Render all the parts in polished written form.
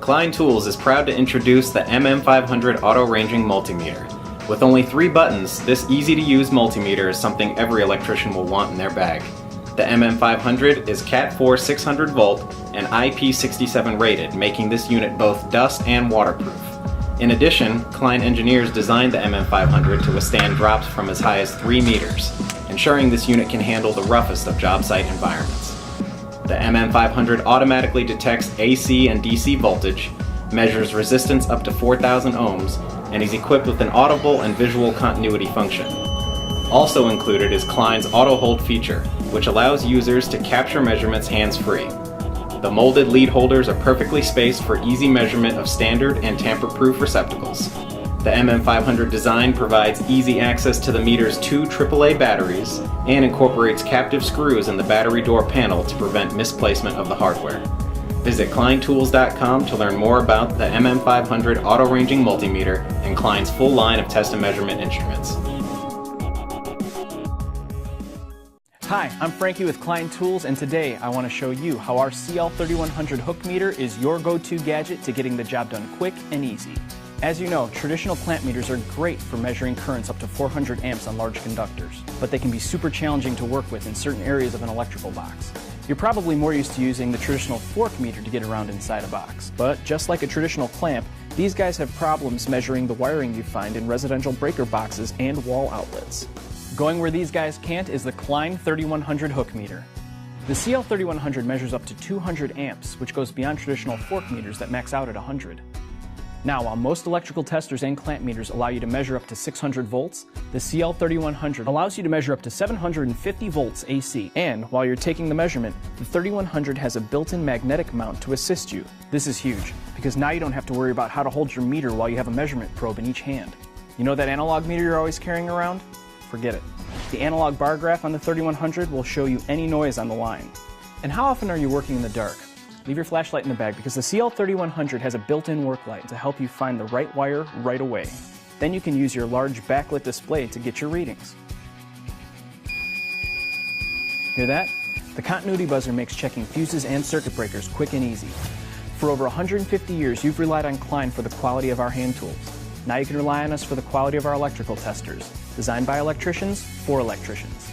Klein Tools is proud to introduce the MM500 auto-ranging multimeter. With only 3 buttons, this easy-to-use multimeter is something every electrician will want in their bag. The MM500 is Cat 4 600 volt and IP67 rated, making this unit both dust and waterproof. In addition, Klein engineers designed the MM500 to withstand drops from as high as 3 meters, ensuring this unit can handle the roughest of job site environments. The MM500 automatically detects AC and DC voltage, measures resistance up to 4,000 ohms, and is equipped with an audible and visual continuity function. Also included is Klein's Auto Hold feature, which allows users to capture measurements hands-free. The molded lead holders are perfectly spaced for easy measurement of standard and tamper-proof receptacles. The MM500 design provides easy access to the meter's 2 AAA batteries and incorporates captive screws in the battery door panel to prevent misplacement of the hardware. Visit KleinTools.com to learn more about the MM500 auto-ranging multimeter and Klein's full line of test and measurement instruments. Hi, I'm Frankie with Klein Tools, and today I want to show you how our CL3100 hook meter is your go-to gadget to getting the job done quick and easy. As you know, traditional clamp meters are great for measuring currents up to 400 amps on large conductors, but they can be super challenging to work with in certain areas of an electrical box. You're probably more used to using the traditional fork meter to get around inside a box, but just like a traditional clamp, these guys have problems measuring the wiring you find in residential breaker boxes and wall outlets. Going where these guys can't is the Klein 3100 hook meter. The CL3100 measures up to 200 amps, which goes beyond traditional fork meters that max out at 100. Now, while most electrical testers and clamp meters allow you to measure up to 600 volts, the CL3100 allows you to measure up to 750 volts AC. And while you're taking the measurement, the 3100 has a built-in magnetic mount to assist you. This is huge, because now you don't have to worry about how to hold your meter while you have a measurement probe in each hand. You know that analog meter you're always carrying around? Forget it. The analog bar graph on the 3100 will show you any noise on the line. And how often are you working in the dark? Leave your flashlight in the bag because the CL3100 has a built-in work light to help you find the right wire right away. Then you can use your large backlit display to get your readings. Hear that? The continuity buzzer makes checking fuses and circuit breakers quick and easy. For over 150 years, you've relied on Klein for the quality of our hand tools. Now you can rely on us for the quality of our electrical testers, designed by electricians for electricians.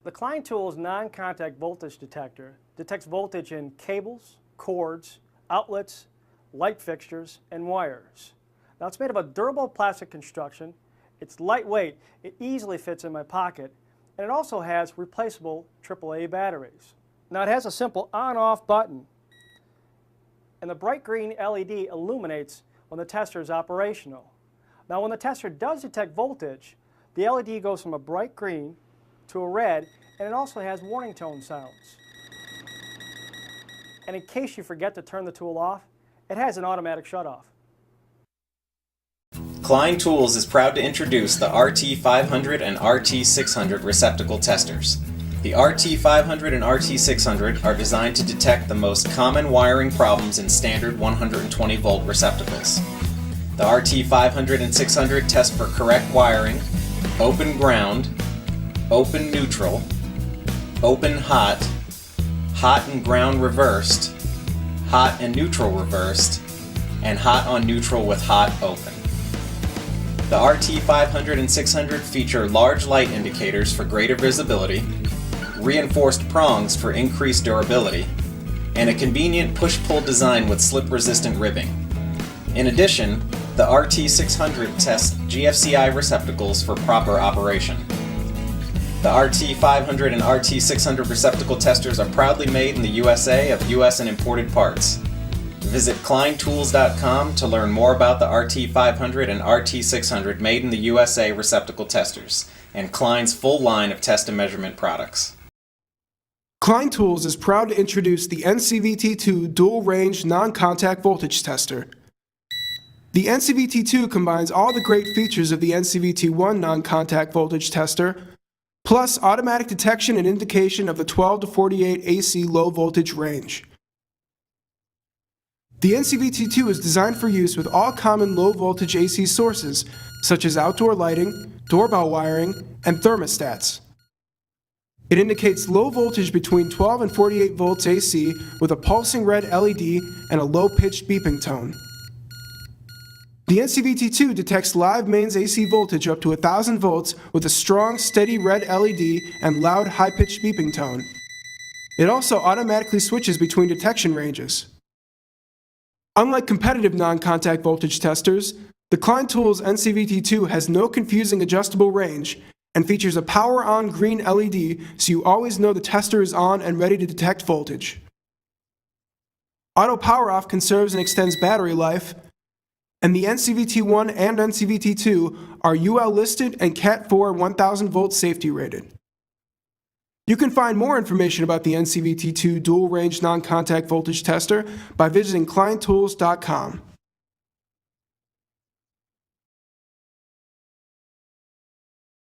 The Klein Tools non-contact voltage detector detects voltage in cables, cords, outlets, light fixtures, and wires. Now it's made of a durable plastic construction, it's lightweight, it easily fits in my pocket, and it also has replaceable AAA batteries. Now it has a simple on-off button, and the bright green LED illuminates when the tester is operational. Now when the tester does detect voltage, the LED goes from a bright green to a red, and it also has warning tone sounds. And in case you forget to turn the tool off, it has an automatic shutoff. Klein Tools is proud to introduce the RT500 and RT600 receptacle testers. The RT500 and RT600 are designed to detect the most common wiring problems in standard 120 volt receptacles. The RT500 and 600 test for correct wiring, open ground, open neutral, open hot, hot and ground reversed, hot and neutral reversed, and hot on neutral with hot open. The RT500 and 600 feature large light indicators for greater visibility, reinforced prongs for increased durability, and a convenient push-pull design with slip-resistant ribbing. In addition, the RT600 tests GFCI receptacles for proper operation. The RT500 and RT600 receptacle testers are proudly made in the USA of US and imported parts. Visit KleinTools.com to learn more about the RT500 and RT600 made in the USA receptacle testers and Klein's full line of test and measurement products. Klein Tools is proud to introduce the NCVT2 dual-range non-contact voltage tester. The NCVT2 combines all the great features of the NCVT1 non-contact voltage tester, plus automatic detection and indication of the 12 to 48 AC low voltage range. The NCVT2 is designed for use with all common low voltage AC sources, such as outdoor lighting, doorbell wiring, and thermostats. It indicates low voltage between 12 and 48 volts AC with a pulsing red LED and a low-pitched beeping tone. The NCVT2 detects live mains AC voltage up to 1000 volts with a strong, steady red LED and loud, high-pitched beeping tone. It also automatically switches between detection ranges. Unlike competitive non-contact voltage testers, the Klein Tools NCVT2 has no confusing adjustable range and features a power-on green LED so you always know the tester is on and ready to detect voltage. Auto power-off conserves and extends battery life, and the NCVT1 and NCVT2 are UL listed and Cat 4 1000 volt safety rated. You can find more information about the NCVT2 dual range non-contact voltage tester by visiting kleintools.com.